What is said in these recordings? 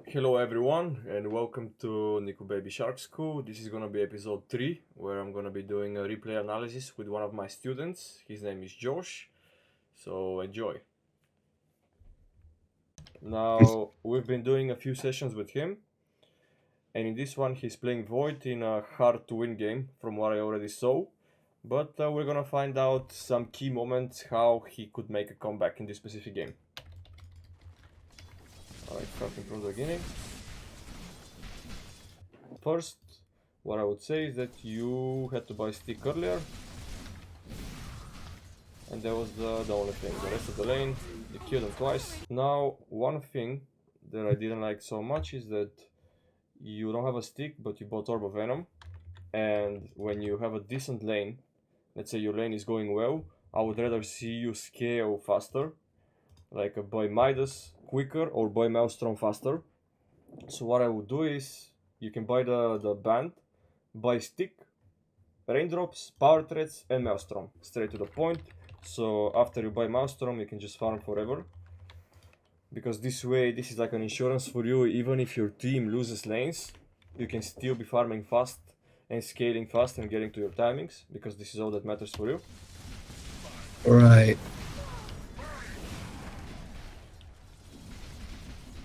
Hello everyone and welcome to Nikobaby Shark School. This is gonna be episode 3 where I'm gonna be doing a replay analysis with one of my students. His name is Josh, so enjoy. Now we've been doing a few sessions with him and in this one he's playing Void in a hard to win game from what I already saw. But we're gonna find out some key moments how he could make a comeback in this specific game. Alright, starting from the beginning. First, what I would say is that you had to buy stick earlier. And that was the only thing. The rest of the lane, you killed them twice. Now, one thing that I didn't like so much is that you don't have a stick, but you bought Orb of Venom. And when you have a decent lane, let's say your lane is going well, I would rather see you scale faster. Like buy Midas quicker or buy Maelstrom faster. So what I would do is, you can buy the band, buy stick, raindrops, power threads, and Maelstrom. Straight to the point. So after you buy Maelstrom, you can just farm forever. Because this way, this is like an insurance for you. Even if your team loses lanes, you can still be farming fast and scaling fast and getting to your timings. Because this is all that matters for you. Right.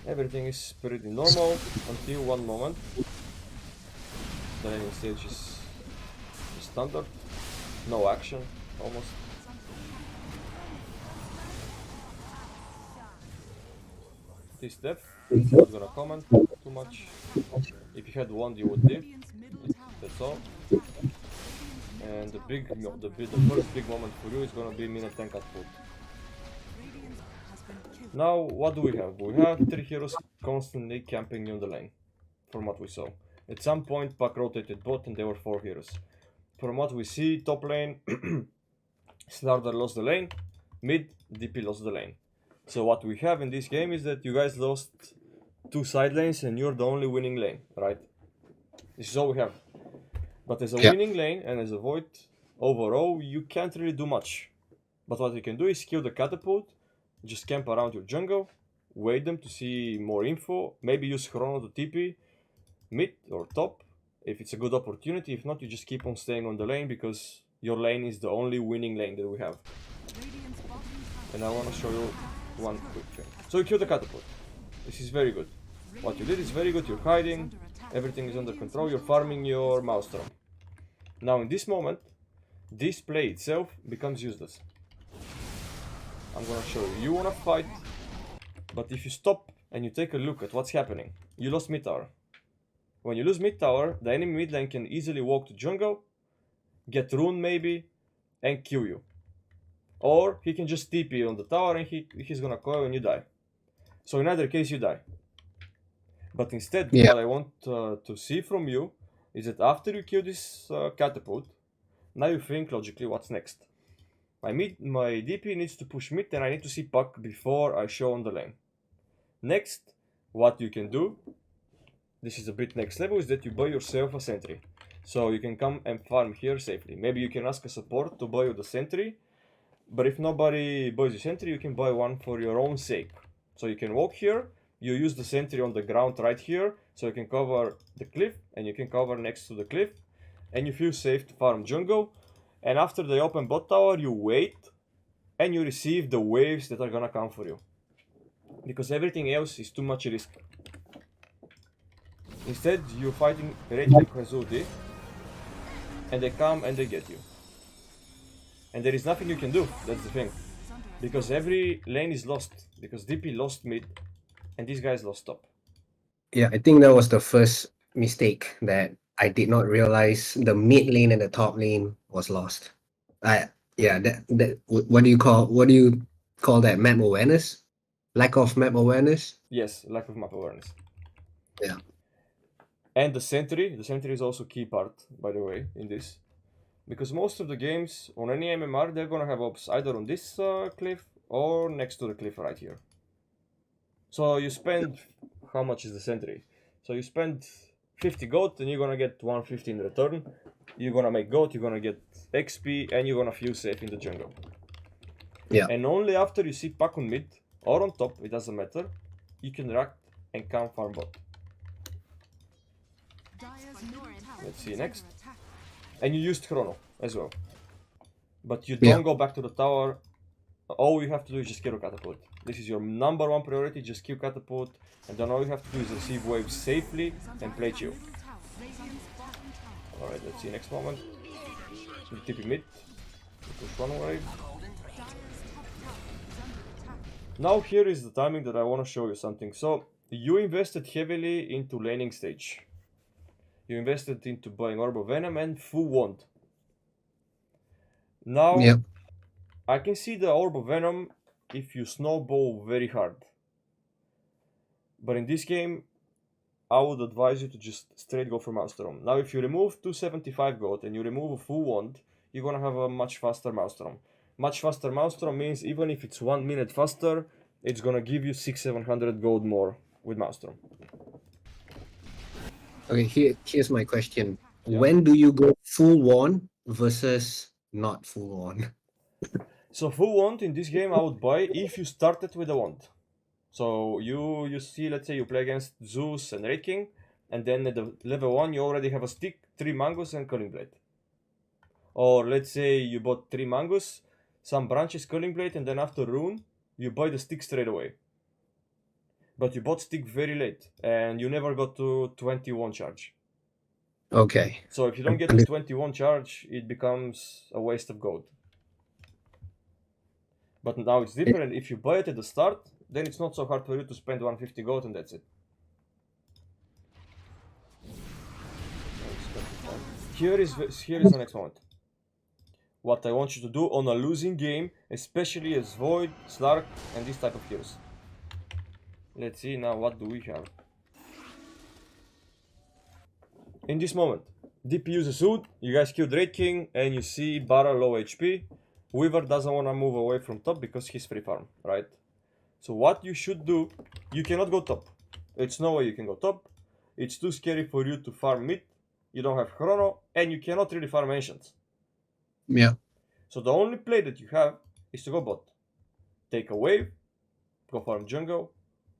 Everything is pretty normal until one moment. The laning stage is standard, no action, almost. This step, not gonna comment too much. If you had one, you would live. That's all. And the first big moment for you is gonna be minute 10 cut foot. Now, what do we have? We have 3 heroes constantly camping on the lane, from what we saw. At some point, Puck rotated bot and there were 4 heroes. From what we see, top lane, Slardar lost the lane, mid, DP lost the lane. So what we have in this game is that you guys lost 2 side lanes and you're the only winning lane, right? This is all we have. But as a winning lane and as a Void, overall, you can't really do much. But what you can do is kill the catapult, just camp around your jungle, wait them to see more info, maybe use Chrono to TP, mid or top, if it's a good opportunity. If not, you just keep on staying on the lane because your lane is the only winning lane that we have. And I want to show you one quick thing. So you kill the catapult. This is very good. What you did is very good. You're hiding, everything is under control, you're farming your Maelstrom. Now in this moment, this play itself becomes useless. I'm gonna show you. You wanna fight, but if you stop and you take a look at what's happening, you lost mid tower. When you lose mid tower, the enemy mid lane can easily walk to jungle, get rune maybe, and kill you. Or he can just TP on the tower and he's gonna coil and you die. So in either case you die. But instead, what I want to see from you is that after you kill this catapult, now you think logically what's next. My DP needs to push mid and I need to see Puck before I show on the lane. Next, what you can do, this is a bit next level, is that you buy yourself a sentry. So you can come and farm here safely. Maybe you can ask a support to buy you the sentry, but if nobody buys you sentry, you can buy one for your own sake. So you can walk here, you use the sentry on the ground right here, so you can cover the cliff and you can cover next to the cliff, and you feel safe to farm jungle. And after they open bot tower, you wait and you receive the waves that are gonna come for you. Because everything else is too much risk. Instead, you're fighting Rage like Hazuti, and they come and they get you. And there is nothing you can do, that's the thing. Because every lane is lost. Because DP lost mid, and these guys lost top. Yeah, I think that was the first mistake that I did not realize the mid lane and the top lane was lost. What do you call that? Map awareness? Lack of map awareness? Yes, lack of map awareness. Yeah. And the sentry is also key part, by the way, in this. Because most of the games on any MMR, they're gonna have ops either on this cliff or next to the cliff right here. So you spend, how much is the sentry? So you spend 50 gold and you're gonna get 150 in return. You're gonna make gold, you're gonna get XP, and you're gonna feel safe in the jungle. Yeah. And only after you see Puck on mid or on top, it doesn't matter, you can react and come farm bot. Let's see next. And you used Chrono as well. But you don't go back to the tower. All you have to do is just kill Catapult. This is your number one priority, just kill Catapult. And then all you have to do is receive waves safely and play chill. Alright, let's see next moment. You TP mid. You push one wave. Now here is the timing that I want to show you something. So, you invested heavily into laning stage. You invested into buying Orb of Venom and full wand. Now, I can see the Orb of Venom if you snowball very hard. But in this game, I would advise you to just straight go for Maelstrom. Now, if you remove 275 gold and you remove a full wand, you're gonna have a much faster Maelstrom. Much faster Maelstrom means even if it's 1 minute faster, it's gonna give you 600-700 gold more with Maelstrom. Okay, here's my question. Yeah. When do you go full wand versus not full wand? So full wand in this game I would buy if you started with a wand. So you see, let's say you play against Zeus and Red King, and then at the level 1 you already have a stick, 3 Mangus and Culling Blade. Or let's say you bought 3 Mangus, some branches, Culling Blade, and then after Rune, you buy the stick straight away. But you bought stick very late, and you never got to 21 charge. Okay. So if you don't get to 21 charge, it becomes a waste of gold. But now it's different. If you buy it at the start, then it's not so hard for you to spend 150 gold and that's it. Here is the next moment. What I want you to do on a losing game, especially as Void, Slark, and this type of heroes. Let's see now, what do we have? In this moment, DP uses Oud, you guys killed Red King, and you see Bara low HP. Weaver doesn't want to move away from top because he's free farm, right? So what you should do, you cannot go top. It's no way you can go top. It's too scary for you to farm mid. You don't have Chrono, and you cannot really farm Ancients. Yeah. So the only play that you have is to go bot. Take a wave, go farm jungle,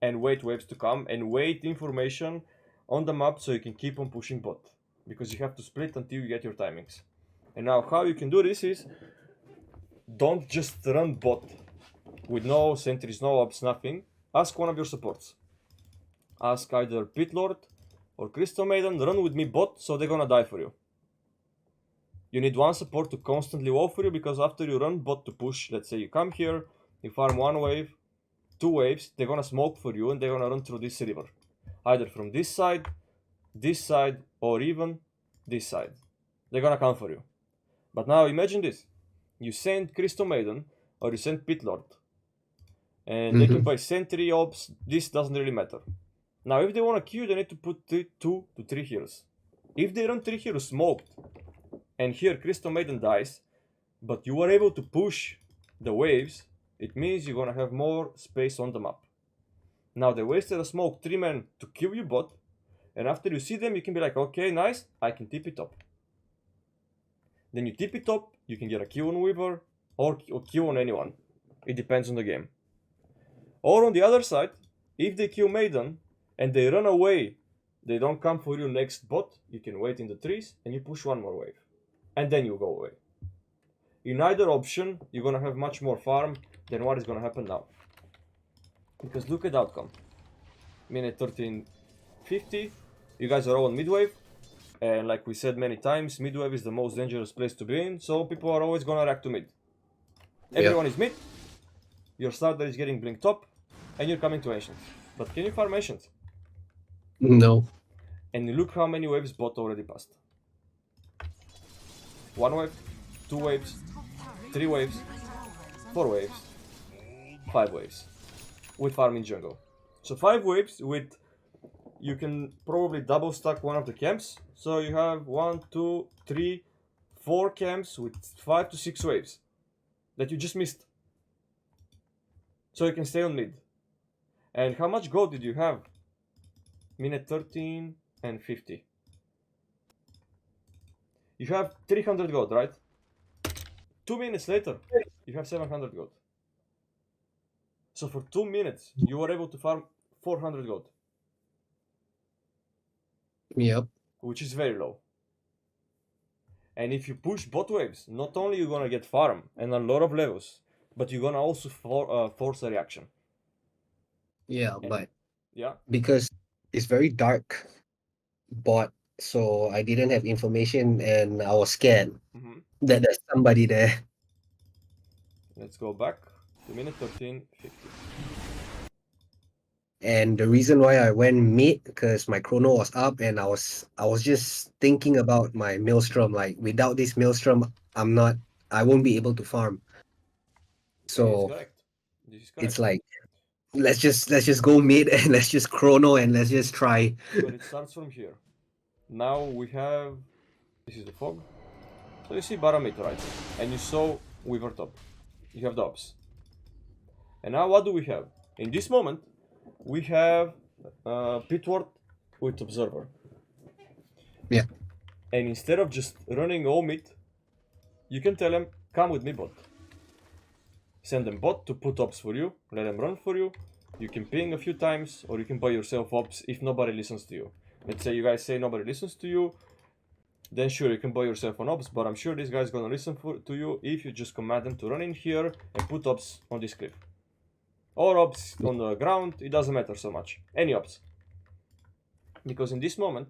and wait waves to come, and wait information on the map so you can keep on pushing bot. Because you have to split until you get your timings. And now how you can do this is, don't just run bot with no sentries, no ops, nothing. Ask one of your supports. Ask either Pit Lord or Crystal Maiden, run with me bot, so they're gonna die for you. You need one support to constantly wall for you, because after you run bot to push, let's say you come here, you farm 1 wave, 2 waves, they're gonna smoke for you and they're gonna run through this river. Either from this side, or even this side. They're gonna come for you. But now imagine this. You send Crystal Maiden, or you send Pit Lord. And they can buy sentry, ops, this doesn't really matter. Now if they wanna queue, they need to put 2 to 3 heroes. If they run 3 heroes smoked, and here Crystal Maiden dies, but you are able to push the waves, it means you're gonna have more space on the map. Now they wasted a smoke 3 men to kill you bot, and after you see them you can be like, okay, nice, I can TP top. Then you TP top, you can get a kill on Weaver, or kill on anyone. It depends on the game. Or on the other side, if they kill Maiden, and they run away, they don't come for you next bot, you can wait in the trees, and you push 1 more wave. And then you go away. In either option, you're gonna have much more farm than what is gonna happen now. Because look at the outcome. Minute 13:50, you guys are all on midwave. And like we said many times, midwave is the most dangerous place to be in, so people are always gonna react to mid. Everyone is mid, your starter is getting blink top, and you're coming to Ancients. But can you farm Ancients? No. And look how many waves bot already passed. 1 wave, 2 waves, 3 waves, 4 waves, 5 waves with farming jungle. So 5 waves with, you can probably double stack one of the camps. So you have 1, 2, 3, 4 camps with 5 to 6 waves that you just missed. So you can stay on mid. And how much gold did you have? Minute 13 and 50. You have 300 gold, right? 2 minutes later, you have 700 gold. So for 2 minutes, you were able to farm 400 gold. Yep. which is very low. And if you push bot waves, not only you're gonna get farm and a lot of levels, but you're gonna also force a reaction. Yeah, but Yeah. because it's very dark bot, so I didn't have information and I was scared Mm-hmm. that there's somebody there. Let's go back to minute 13:50. And the reason why I went mid because my chrono was up and I was just thinking about my maelstrom. Like without this maelstrom, I won't be able to farm. It's So correct. This is it's correct. like let's just go mid and let's just chrono and let's just try. But it starts from here. Now we have, this is the fog. So you see barometer, right? And you saw Weaver top. You have the ops. And now what do we have? In this moment, we have Pitward with Observer. Yeah. And instead of just running all mid, you can tell them, come with me bot. Send them bot to put ops for you, let them run for you. You can ping a few times, or you can buy yourself ops if nobody listens to you. Let's say you guys say nobody listens to you, then sure, you can buy yourself an ops, but I'm sure this guy's gonna listen to you if you just command them to run in here and put ops on this cliff. Or ops on the ground, it doesn't matter so much. Any ops. Because in this moment,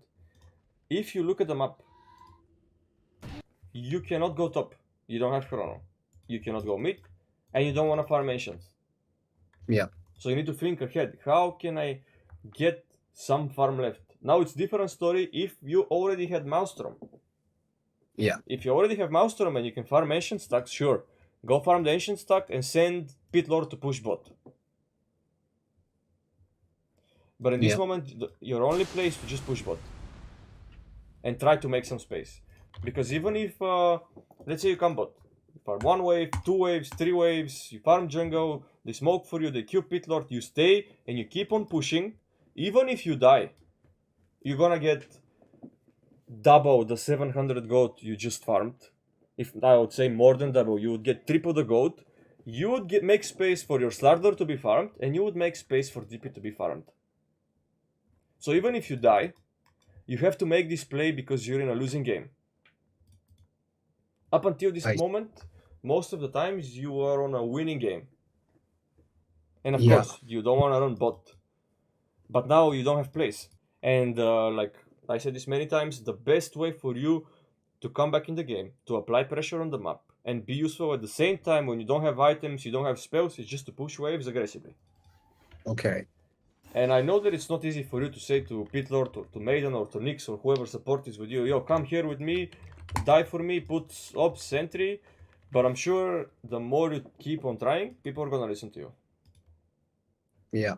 if you look at the map, you cannot go top. You don't have chrono. You cannot go mid, and you don't want to farm ancients. Yeah. So you need to think ahead. How can I get some farm left? Now it's different story if you already had Maelstrom. Yeah. If you already have Maelstrom and you can farm ancient stacks, sure. Go farm the ancient stack and send Pit Lord to push bot. But in this Yeah. moment, your only place to just push bot. And try to make some space. Because even if, let's say you come bot, you farm 1 wave, 2 waves, 3 waves, you farm jungle, they smoke for you, they Q Pit Lord, you stay and you keep on pushing. Even if you die, you're gonna get double the 700 gold you just farmed. If I would say more than double, you would get triple the gold. You would make space for your Slardor to be farmed, and you would make space for DP to be farmed. So even if you die, you have to make this play because you're in a losing game. Up until this moment, most of the times you are on a winning game. And of course, you don't want to run bot. But now you don't have place. And like I said this many times, the best way for you to come back in the game, to apply pressure on the map, and be useful at the same time when you don't have items, you don't have spells, it's just to push waves aggressively. Okay. And I know that it's not easy for you to say to Pitlord or to Maiden or to Nix or whoever support is with you, yo, come here with me, die for me, put ops sentry. But I'm sure the more you keep on trying, people are gonna listen to you. Yeah.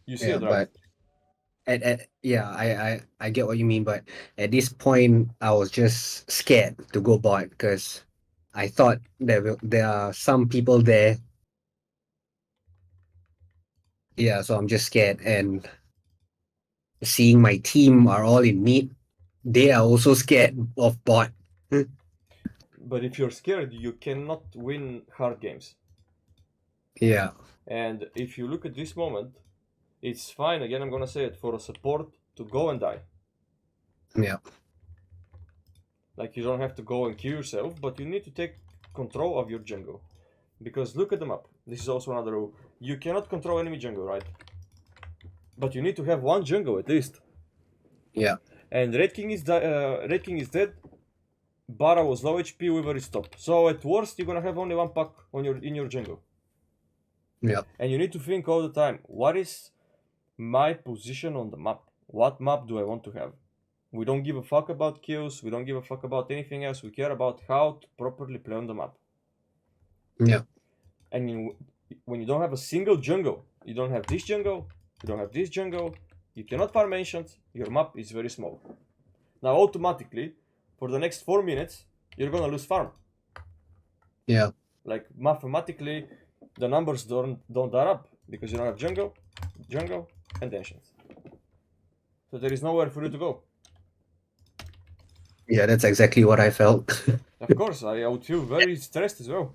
You see it, right? But I get what you mean, but at this point I was just scared to go bot because I thought there are some people there. Yeah, so I'm just scared, and seeing my team are all in mid, they are also scared of bot. But if you're scared, you cannot win hard games. Yeah. And if you look at this moment, it's fine, again I'm gonna say it, for a support to go and die. Yeah. Like, you don't have to go and kill yourself, but you need to take control of your jungle. Because look at the map. This is also another rule. You cannot control enemy jungle, right? But you need to have one jungle at least. Yeah. And Red King is dead. Bara was low HP, Weaver is top. So at worst, you're gonna have only one pack in your jungle. Yeah. And you need to think all the time, what is my position on the map? What map do I want to have? We don't give a fuck about kills, we don't give a fuck about anything else, we care about how to properly play on the map. Yeah. And when you don't have a single jungle, you don't have this jungle, you don't have this jungle, you cannot farm ancients, your map is very small. Now automatically, for the next 4 minutes, you're gonna lose farm. Yeah. Like, mathematically, the numbers don't add up because you don't have jungle, and ancients. So there is nowhere for you to go. Yeah, that's exactly what I felt. Of course, I would feel very stressed as well.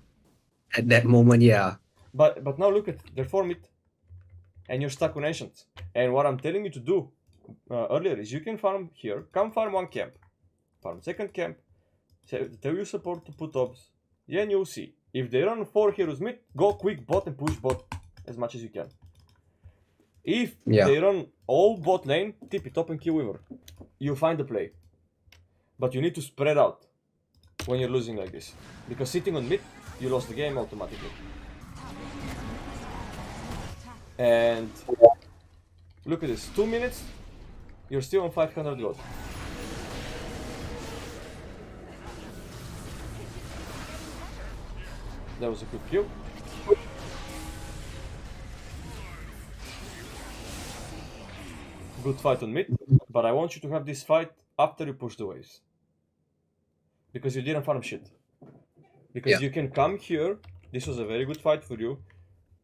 At that moment, yeah. But now look at, they're 4 mid, and you're stuck on ancients. And what I'm telling you to do, earlier is you can farm here, come farm one camp, farm second camp, tell your support to put ops, then you'll see. If they run 4 heroes mid, go quick bot and push bot as much as you can. If they run all bot lane, tip it top and kill Weaver. You find the play. But you need to spread out when you're losing like this. Because sitting on mid, you lost the game automatically. And look at this, 2 minutes, you're still on 500 gold. That was a good kill. Good fight on mid, but I want you to have this fight after you push the waves. Because you didn't farm shit. Because you can come here, this was a very good fight for you.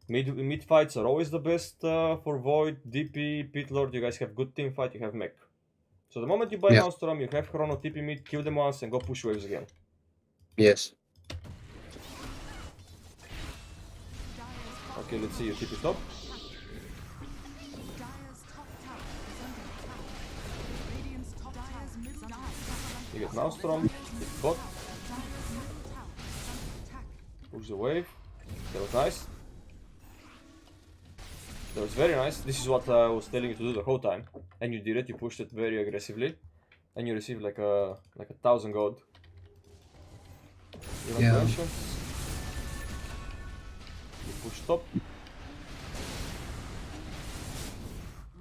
Mid fights are always the best for Void, DP, Pit Lord, you guys have good team fight, you have mech. So the moment you buy Maelstrom, you have Chrono, TP mid, kill them once and go push waves again. Yes. Okay, let's see you TP top. You get Maelstrom, hit bot. Push the wave. That was nice. That was very nice. This is what I was telling you to do the whole time. And you did it, you pushed it very aggressively. And you received like a 1000 gold. You push top.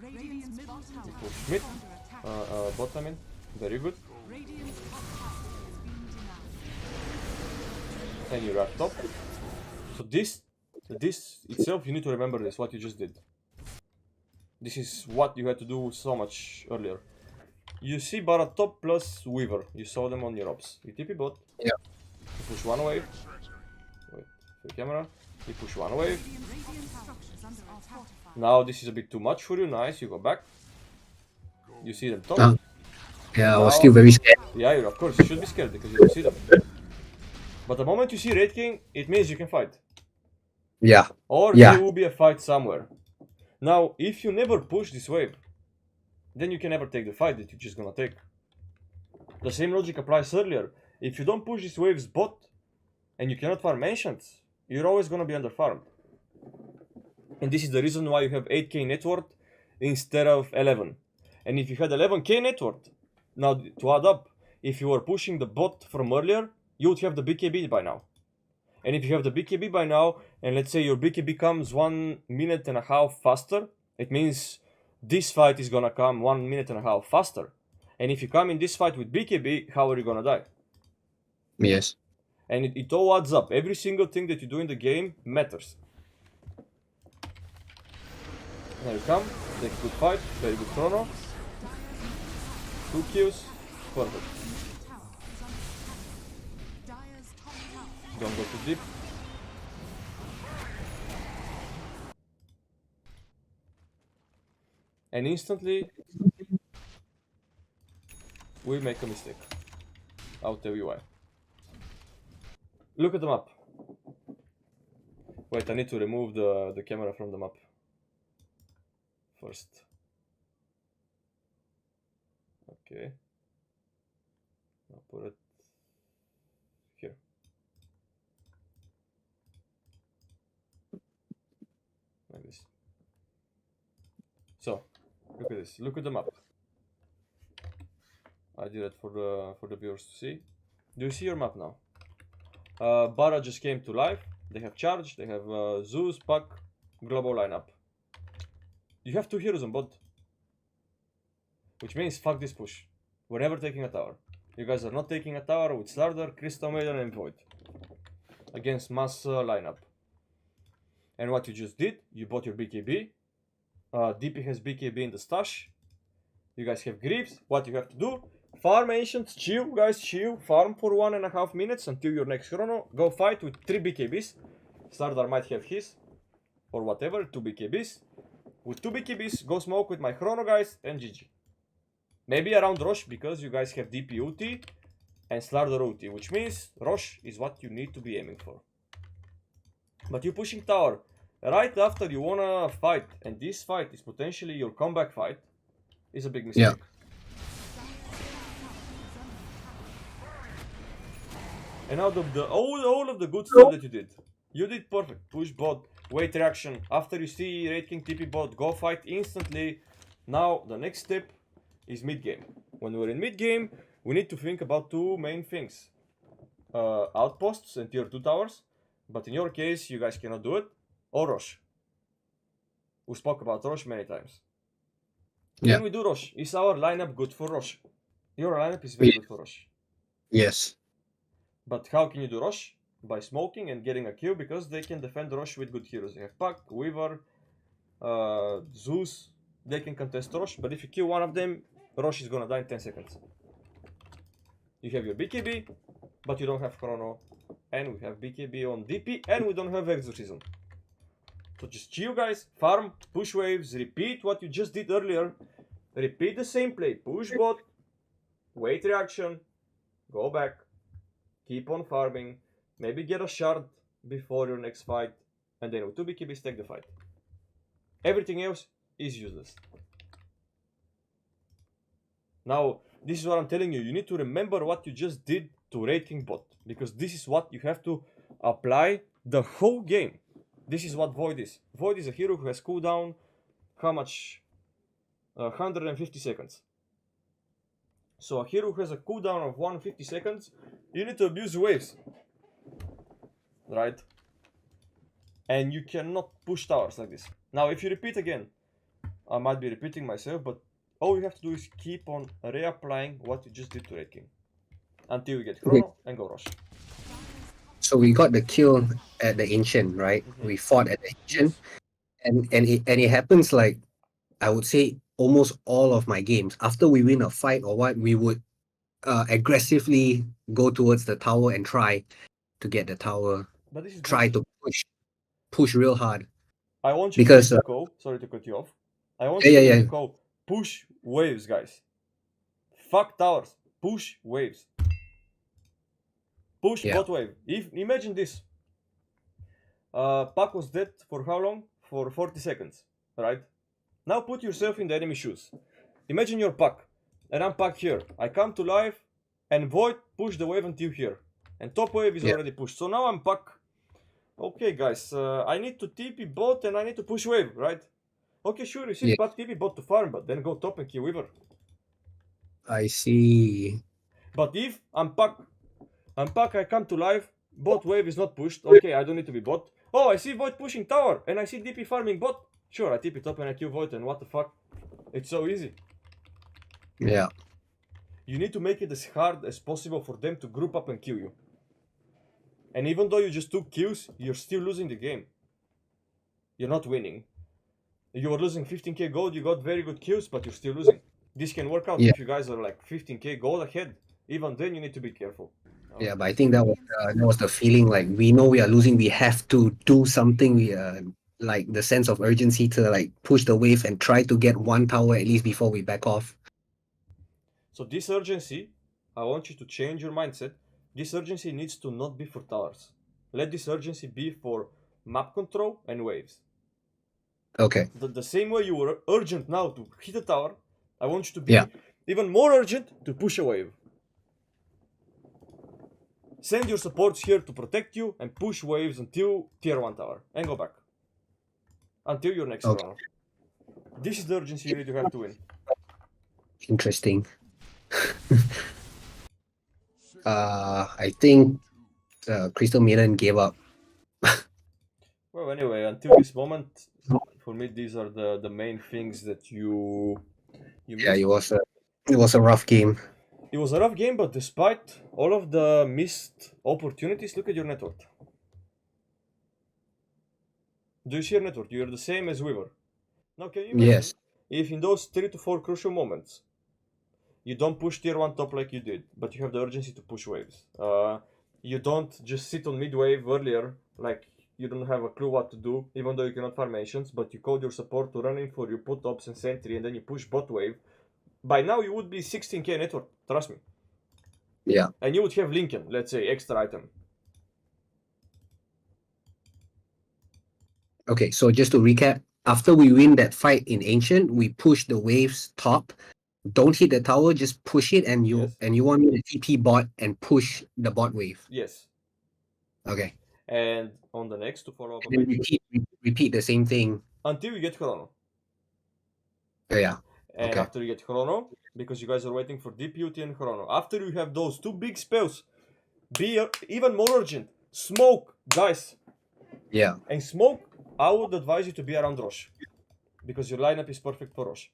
You push mid. Bot I mean. Very good. And you wrap top. So this itself, you need to remember this, what you just did. This is what you had to do so much earlier. You see Bara top plus Weaver. You saw them on your ops. You TP bot. Yeah. You push one wave. Wait, for the camera. You push one wave. Now this is a bit too much for you. Nice, you go back. You see them top. Yeah, I was still very scared. Yeah, of course, you should be scared because you don't see them. But the moment you see Raid King, it means you can fight. Yeah. Or there will be a fight somewhere. Now, if you never push this wave, then you can never take the fight that you're just gonna take. The same logic applies earlier. If you don't push these waves bot, and you cannot farm Ancients, you're always gonna be underfarmed. And this is the reason why you have 8k net worth instead of 11. And if you had 11k net worth, now to add up, if you were pushing the bot from earlier, you would have the BKB by now. And if you have the BKB by now, and let's say your BKB comes 1.5 minutes faster, it means this fight is gonna come 1.5 minutes faster. And if you come in this fight with BKB, how are you gonna die? Yes. And it all adds up. Every single thing that you do in the game matters. Now you come, take a good fight, very good chrono. 2 kills, perfect. Don't go too deep. And instantly, we make a mistake. I'll tell you why. Look at the map. Wait, I need to remove the camera from the map first. Okay. I'll put it here. Like this. So, look at this. Look at the map. I did it for the viewers to see. Do you see your map now? Bara just came to life. They have charge. They have Zeus, Puck, global lineup. You have 2 heroes on bot. Which means fuck this push. We're never taking a tower. You guys are not taking a tower with Slardar, Crystal Maiden and Void. Against mass lineup. And what you just did, you bought your BKB. DP has BKB in the stash. You guys have Greaves. What you have to do? Farm Ancients, chill guys, chill. Farm for 1.5 minutes until your next chrono. Go fight with 3 BKBs. Slardar might have his. Or whatever, 2 BKBs. With 2 BKBs, go smoke with my chrono guys and GG. Maybe around Rosh because you guys have DP ulti and Slardar ulti, which means Rosh is what you need to be aiming for. But you pushing tower right after you wanna fight, and this fight is potentially your comeback fight. is a big mistake. And out of the all of the good stuff that you did perfect. Push bot, wait reaction. After you see Raid King TP bot, go fight instantly. Now the next step is mid game. When we're in mid game, we need to think about two main things: outposts and tier 2 towers. But in your case, you guys cannot do it. Or Rosh. We spoke about Rosh many times. Can we do Rosh? Is our lineup good for Rosh? Your lineup is very good for Rosh. Yes. But how can you do Rosh? By smoking and getting a kill, because they can defend Rosh with good heroes. They have Puck, Weaver, Zeus. They can contest Rosh, but if you kill one of them, Rosh is gonna die in 10 seconds. You have your BKB, but you don't have Chrono. And we have BKB on DP, and we don't have Exorcism. So just chill, guys. Farm, push waves, repeat what you just did earlier. Repeat the same play. Push bot, wait reaction, go back, keep on farming, maybe get a shard before your next fight, and then with 2 BKBs take the fight. Everything else is useless. Now, this is what I'm telling you. You need to remember what you just did to Raid King bot, because this is what you have to apply the whole game. This is what Void is. Void is a hero who has cooldown, how much? 150 seconds. So a hero who has a cooldown of 150 seconds, you need to abuse waves. Right? And you cannot push towers like this. Now if you repeat again, I might be repeating myself, but all you have to do is keep on reapplying what you just did to Raid King. Until you get Chrono and go Rosh. So we got the kill at the Ancient, right? We fought at the Ancient. Yes. And it happens like, I would say, almost all of my games. After we win a fight or what, we would aggressively go towards the tower and try to get the tower. But this is try to push real hard. I want you to make the call. Sorry to cut you off. I want you to make the call. Push waves, guys. Fuck towers. Push waves. Push bot wave. Imagine this. Puck was dead for how long? For 40 seconds, right? Now put yourself in the enemy shoes. Imagine you're Puck, and I'm Puck here. I come to life, and Void push the wave until here. And top wave is already pushed. So now I'm Puck. Okay, guys, I need to TP bot and I need to push wave, right? Okay, sure, you see Puck TP bot to farm, but then go top and kill Weaver. I see. But if I'm Puck, I come to life, bot wave is not pushed. Okay, I don't need to be bot. Oh, I see Void pushing tower, and I see DP farming bot. Sure, I TP top and I kill Void, and what the fuck? It's so easy. Yeah. You need to make it as hard as possible for them to group up and kill you. And even though you just took kills, you're still losing the game. You're not winning. You were losing 15k gold, you got very good kills, but you're still losing. This can work out if you guys are like 15k gold ahead. Even then, you need to be careful. Yeah, but I think that was the feeling. Like, we know we are losing, we have to do something. We like the sense of urgency to like push the wave and try to get one tower at least before we back off. So this urgency, I want you to change your mindset. This urgency needs to not be for towers. Let this urgency be for map control and waves. Okay. The same way you were urgent now to hit a tower, I want you to be even more urgent to push a wave. Send your supports here to protect you and push waves until tier 1 tower and go back. Until your next round. This is the urgency you need to have to win. Interesting. I think Crystal Maiden gave up. Well, anyway, until this moment, for me, these are the main things that you missed. It was a rough game. It was a rough game, but despite all of the missed opportunities, look at your net worth. Do you see your net worth? You're the same as we were. Now, can you imagine if in those 3 to 4 crucial moments, you don't push tier 1 top like you did, but you have the urgency to push waves. You don't just sit on mid wave earlier, like you don't have a clue what to do, even though you cannot farm ancients, but you code your support to run in for your put ops and sentry, and then you push bot wave. By now you would be 16k network, trust me. Yeah. And you would have Lincoln, let's say, extra item. Okay, so just to recap, after we win that fight in Ancient, we push the waves top. Don't hit the tower, just push it, and you Yes. and you want me to TP bot and push the bot wave. Yes. Okay. And on the next, to follow up a And then bit, repeat the same thing. until you get Chrono. Yeah. And Okay. after you get Chrono, because you guys are waiting for Deep Beauty and Chrono. After you have those two big spells, be even more urgent. Smoke, guys. Yeah. And smoke, I would advise you to be around Rosh. Because your lineup is perfect for Rosh.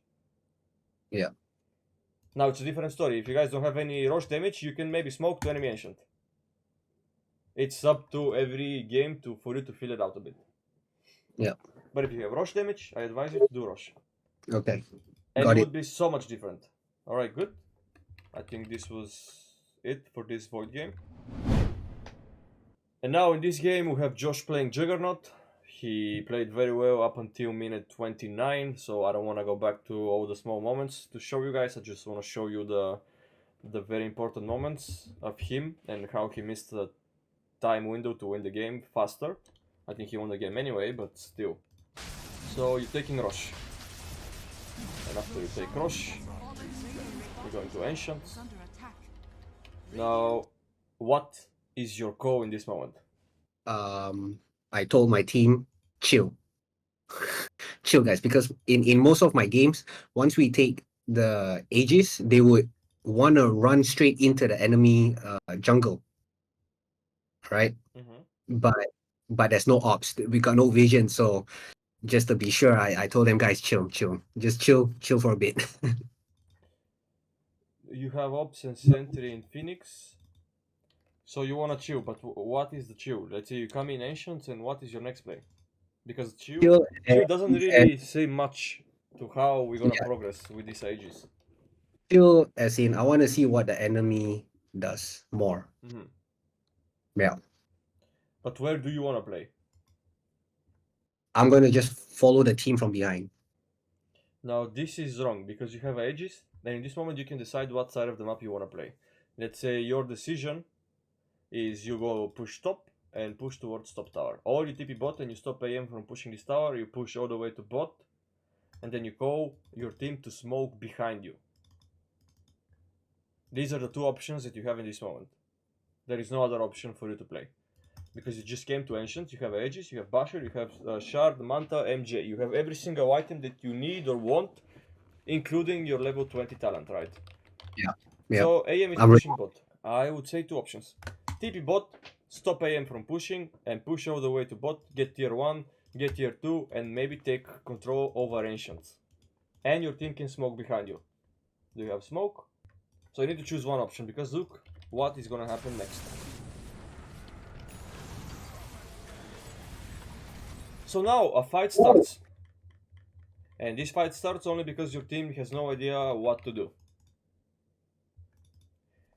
Yeah. Now it's a different story. If you guys don't have any Rosh damage, you can maybe smoke to enemy ancient. It's up to every game for you to fill it out a bit. Yeah. But if you have Rosh damage, I advise you to do Rosh. Okay. And Got it it. would be so much different. Alright, good. I think this was it for this Void game. And now in this game we have Josh playing Juggernaut. He played very well up until minute 29, so I don't want to go back to all the small moments to show you guys. I just want to show you the very important moments of him and how he missed the time window to win the game faster. I think he won the game anyway, but still. So you're taking Rosh. And after you take Rosh, you're going to Ancient. Now, what is your call in this moment? I told my team, chill. Chill, guys, because in most of my games, once we take the Aegis, they would want to run straight into the enemy jungle. Right? Mm-hmm. But there's no ops. We got no vision, so just to be sure, I told them, guys, chill. Just chill for a bit. You have ops and sentry in Phoenix. So you wanna chill, but what is the chill? Let's say you come in Ancients, and what is your next play? Because chill doesn't really say much to how we're gonna progress with these Aegis. Chill as in I want to see what the enemy does more. Mm-hmm. Yeah. But where do you wanna play? I'm gonna just follow the team from behind. Now this is wrong because you have Aegis, then in this moment you can decide what side of the map you wanna play. Let's say your decision is you go push top and push towards top tower. Or you TP bot and you stop AM from pushing this tower, you push all the way to bot, and then you call your team to smoke behind you. These are the two options that you have in this moment. There is no other option for you to play. Because you just came to Ancient, you have Aegis, you have Basher, you have Shard, Manta, MJ. You have every single item that you need or want, including your level 20 talent, right? Yeah. So AM is pushing bot. I would say two options. TP bot, stop AM from pushing, and push all the way to bot, get tier 1, get tier 2, and maybe take control over Ancients. And your team can smoke behind you. Do you have smoke? So you need to choose one option, because look what is gonna happen next. So now a fight starts. And this fight starts only because your team has no idea what to do.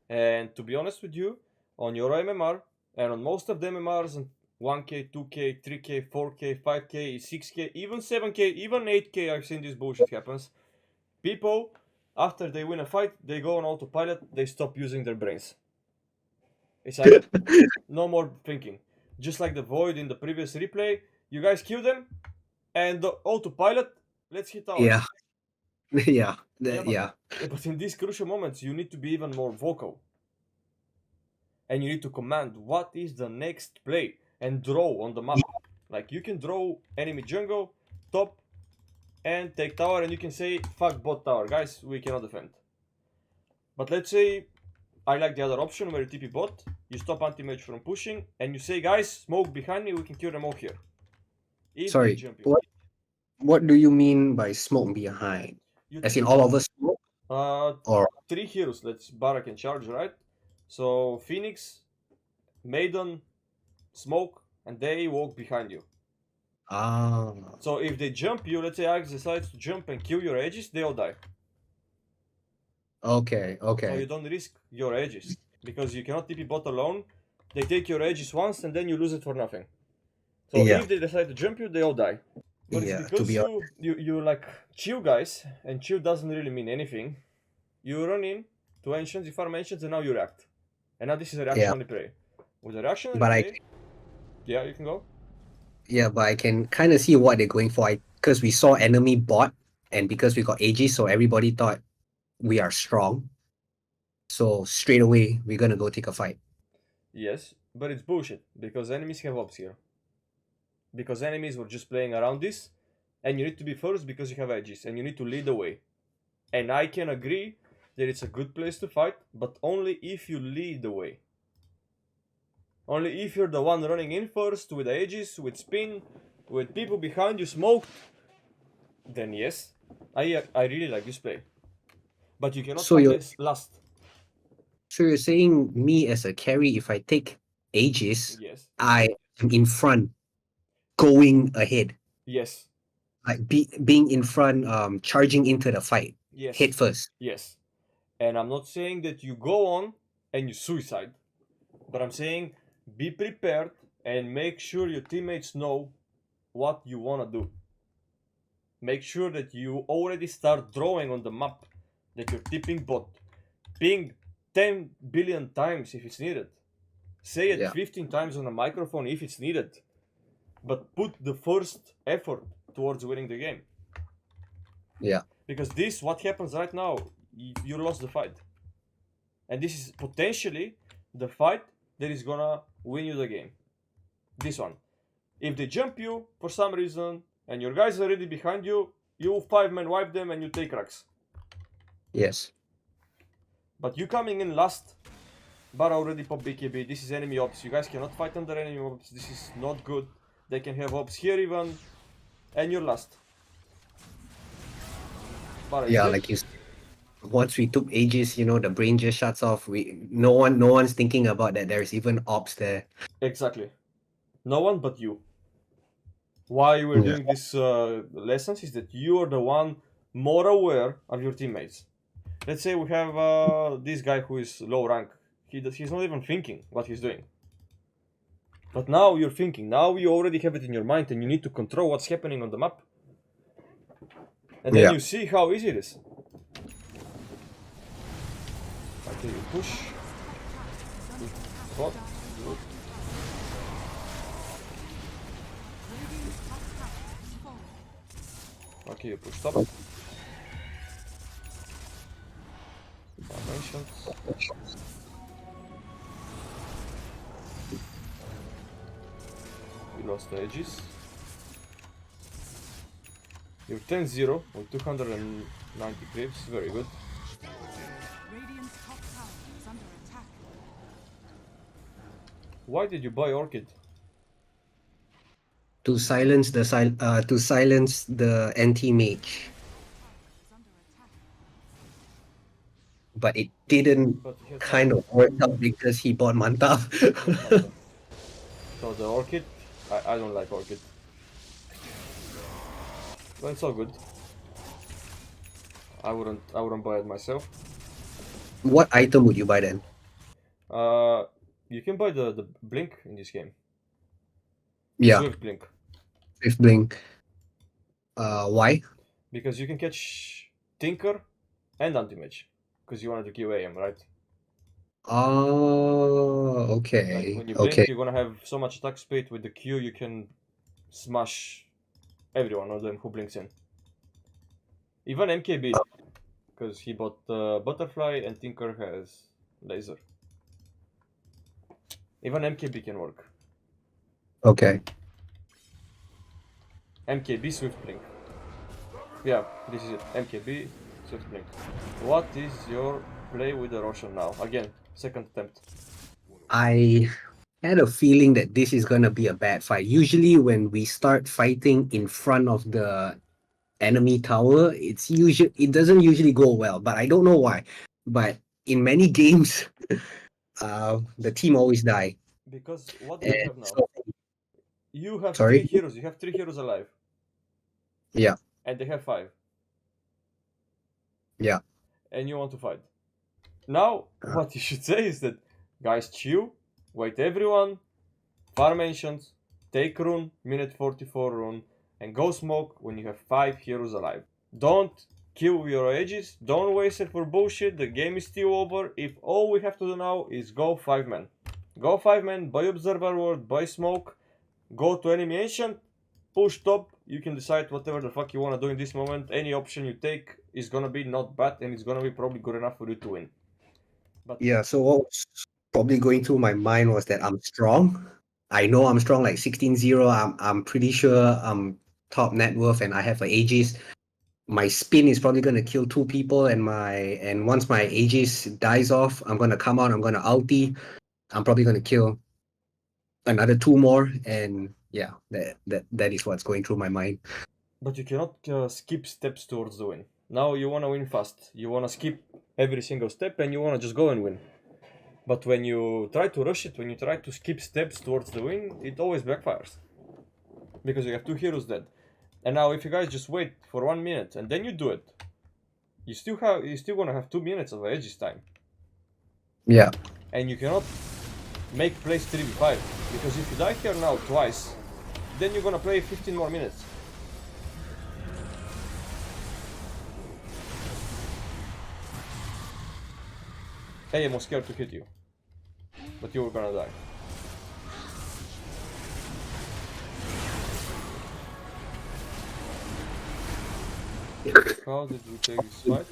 And to be honest with you, on your MMR, and on most of the MMRs, 1k, 2k, 3k, 4k, 5k, 6k, even 7k, even 8k, I've seen this bullshit happens. People, after they win a fight, they go on autopilot, they stop using their brains. It's like, no more thinking. Just like the Void in the previous replay, you guys kill them, and the autopilot, let's hit ours. Yeah. Yeah. But in these crucial moments, you need to be even more vocal. And you need to command what is the next play and draw on the map. Like you can draw enemy jungle, top, and take tower, and you can say fuck bot tower, guys, we cannot defend. But let's say I like the other option where you TP bot, you stop anti-mage from pushing, and you say guys, smoke behind me, we can kill them all here. If Sorry, what do you mean by smoke behind? As in all of us smoke? Or 3 heroes, let's Barak and charge, right? So Phoenix, Maiden, Smoke, and they walk behind you. Ah. So if they jump you, let's say Axe decides to jump and kill your Aegis, they all die. Okay. So you don't risk your Aegis. Because you cannot TP bot alone. They take your Aegis once and then you lose it for nothing. So if they decide to jump you, they all die. But it's because you like chill guys, and chill doesn't really mean anything. You run in to Ancients, you farm Ancients, and now you react. And now this is a reaction only play. With a reaction only play, yeah, you can go. Yeah, but I can kind of see what they're going for. I because we saw enemy bot and because we got Aegis, so everybody thought we are strong. So straight away we're gonna go take a fight. Yes, but it's bullshit because enemies have ops here. Because enemies were just playing around this, and you need to be first because you have edges and you need to lead the way. And I can agree that it's a good place to fight, but only if you lead the way. Only if you're the one running in first with the edges, with spin, with people behind you smoked, then yes, I really like this play. But you cannot So fight you're- this last. So you're saying me as a carry, if I take Aegis, Yes. I am in front, going ahead, Yes. like being in front, charging into the fight, Yes. head first. Yes. And I'm not saying that you go on and you suicide, but I'm saying be prepared and make sure your teammates know what you want to do. Make sure that you already start drawing on the map that you're tipping bot. Ping 10 billion times if it's needed. Say it Yeah. 15 times on a microphone if it's needed. But put the first effort towards winning the game. Yeah. Because this, what happens right now, you lost the fight. And this is potentially the fight that is gonna win you the game. This one. If they jump you for some reason and your guys are already behind you, you 5-man wipe them and you take racks. Yes. But you coming in last, but already pop BKB. This is enemy ops. You guys cannot fight under enemy ops. This is not good. They can have ops here even, and you're last. But Yeah, like you said, once we took Aegis, the brain just shuts off. No one's thinking about that there's even ops there. Exactly. No one but you. Why we're Yeah. doing these lessons is that you are the one more aware of your teammates. Let's say we have this guy who is low rank. He's not even thinking what he's doing. But now you're thinking. Now you already have it in your mind, and you need to control what's happening on the map. And then Yeah. you see how easy it is. Okay, you push. Good spot. Good. Okay, you push top. Dimensions. We lost the edges. You're 10-0 with 290 creeps, very good. Radiant's top tower is under attack. Why did you buy Orchid? To silence the anti-mage. Is under attack. But it didn't But he has kind of work out because he bought Manta. Manta. So the Orchid, I don't like Orchid. But it's all good. I wouldn't buy it myself. What item would you buy then? You can buy the blink in this game. Yeah, Swift blink. Swift Blink. Why? Because you can catch Tinker and anti-mage. Because you wanted to kill AM, right? Oh, Like okay. when you blink, Okay. you're gonna have so much attack speed with the Q, you can smash every one of them who blinks in. Even MKB, because he bought Butterfly and Tinker has Laser. Even MKB can work. Okay. MKB Swift Blink. Yeah, this is it. MKB Swift Blink. What is your play with the Roshan now? Again, second attempt. I had a feeling that this is gonna be a bad fight. Usually when we start fighting in front of the enemy tower, it doesn't usually go well, but I don't know why. But in many games, the team always die. Because what do you And have now? so, You have sorry? 3 heroes. You have 3 heroes alive. Yeah. And they have 5. Yeah. And you want to fight. Now, what you should say is that, guys, chill, wait everyone, farm ancients, take rune, minute 44 rune, and go smoke when you have 5 heroes alive. Don't kill your edges, don't waste it for bullshit, the game is still over. If all we have to do now is go 5-man. Go 5-man, buy observer ward, buy smoke, go to enemy ancient, push top, you can decide whatever the fuck you want to do in this moment. Any option you take is gonna be not bad, and it's gonna be probably good enough for you to win. But Yeah, so what was probably going through my mind was that I'm strong. I know I'm strong, like 16-0. I'm pretty sure I'm top net worth and I have an Aegis. My spin is probably gonna kill 2 people, and once my Aegis dies off, I'm gonna come out, I'm gonna ulti. I'm probably gonna kill another 2 more, and yeah, that is what's going through my mind. But you cannot skip steps towards the win. Now you wanna win fast. You wanna skip every single step and you wanna just go and win. But when you try to rush it, when you try to skip steps towards the win, it always backfires. Because you have 2 heroes dead. And now if you guys just wait for 1 minute and then you do it, you still gonna have 2 minutes of Aegis time. Yeah. And you cannot make plays 3v5. Because if you die here now twice, then you're gonna play 15 more minutes. Hey, I was scared to hit you. But you were gonna die. How did we take this fight?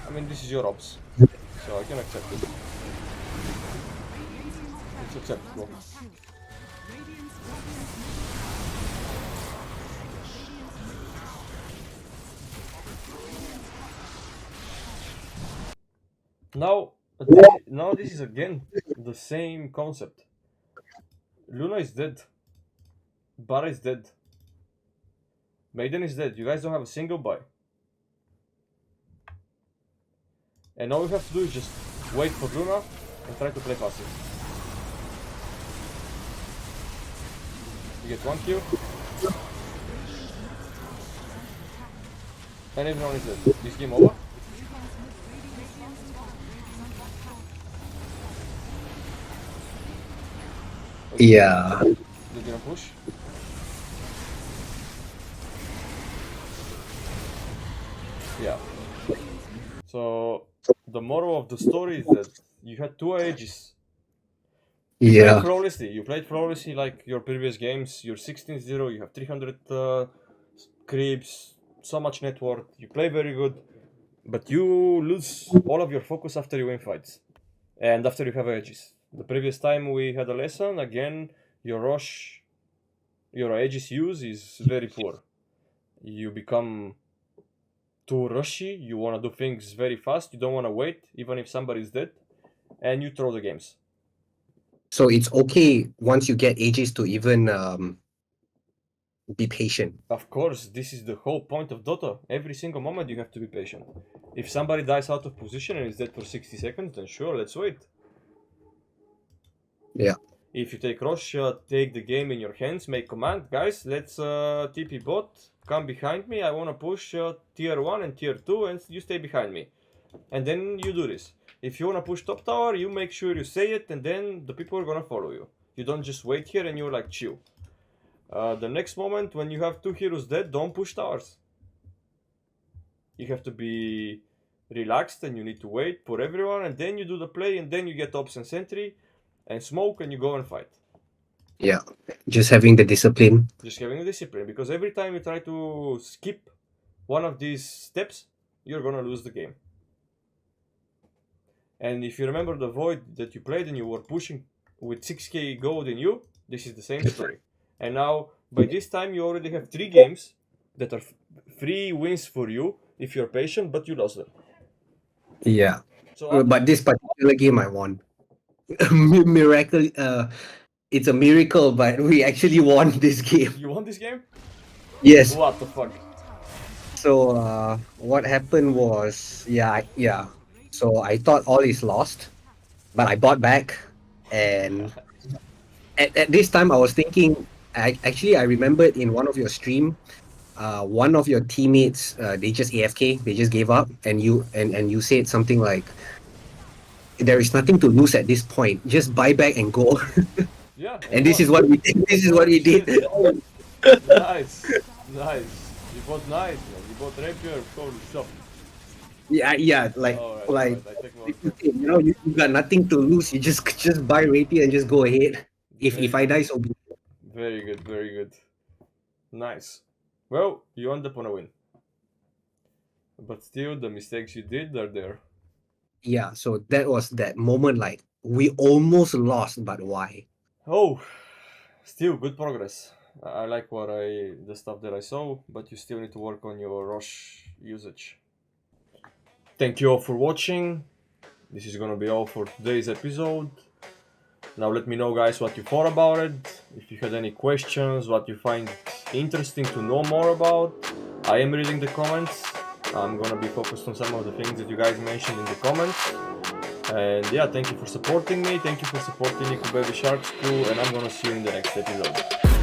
I mean, this is your ops, so I can accept it. It's acceptable. Now this is again the same concept. Luna is dead. Bara is dead. Maiden is dead. You guys don't have a single buy. And all we have to do is just wait for Luna and try to play passive. You get 1 kill. And everyone is dead. This game over? Yeah. They're gonna push. Yeah. So the moral of the story is that you had 2 Aegis. You played flawlessly. You played flawlessly like your previous games. You're 16-0. You have 300 creeps, so much net worth. You play very good, but you lose all of your focus after you win fights and after you have Aegis. The previous time we had a lesson, again, your rush, your Aegis use is very poor. You become too rushy, you want to do things very fast, you don't want to wait, even if somebody's dead, and you throw the games. So it's okay once you get Aegis to even be patient. Of course, this is the whole point of Dota. Every single moment you have to be patient. If somebody dies out of position and is dead for 60 seconds, then sure, let's wait. Yeah. If you take rush, take the game in your hands, make command, guys, let's TP bot, come behind me, I wanna push tier 1 and tier 2 and you stay behind me. And then you do this. If you wanna push top tower, you make sure you say it and then the people are gonna follow you. You don't just wait here and you're like chill. The next moment when you have 2 heroes dead, don't push towers. You have to be relaxed and you need to wait for everyone and then you do the play and then you get ops and sentry and smoke and you go and fight. Yeah, just having the discipline. Just having the discipline, because every time you try to skip one of these steps, you're gonna lose the game. And if you remember the Void that you played and you were pushing with 6k gold in you, this is the same story. And now, by this time, you already have 3 games that are 3 wins for you if you're patient, but you lost them. Yeah. So, But this particular game I won. Miracle. It's a miracle, but we actually won this game. you won this game? Yes. What the fuck? So what happened was, yeah. So I thought all is lost, but I bought back, and at this time I was thinking. I remembered in one of your stream, one of your teammates they just AFK, they just gave up, and you said something like, "There is nothing to lose at this point. Just buy back and go." Yeah. And this is what we did. This is what we did. Nice. You bought nice, man. You bought rapier, holy stuff. Yeah, like Alright, I take more steps. you know, you got nothing to lose. You just buy rapier and just go ahead. If I die, so be it. Very good, very good. Nice. Well, you end up on a win. But still, the mistakes you did are there. Yeah, so that was that moment. Like we almost lost, but why? Oh, still good progress. I like the stuff that I saw, but you still need to work on your rush usage. Thank you all for watching. This is gonna be all for today's episode. Now let me know, guys, what you thought about it. If you had any questions, what you find interesting to know more about. I am reading the comments. I'm gonna be focused on some of the things that you guys mentioned in the comments. And yeah, thank you for supporting me. Thank you for supporting Nikobaby Sharks crew, and I'm gonna see you in the next episode.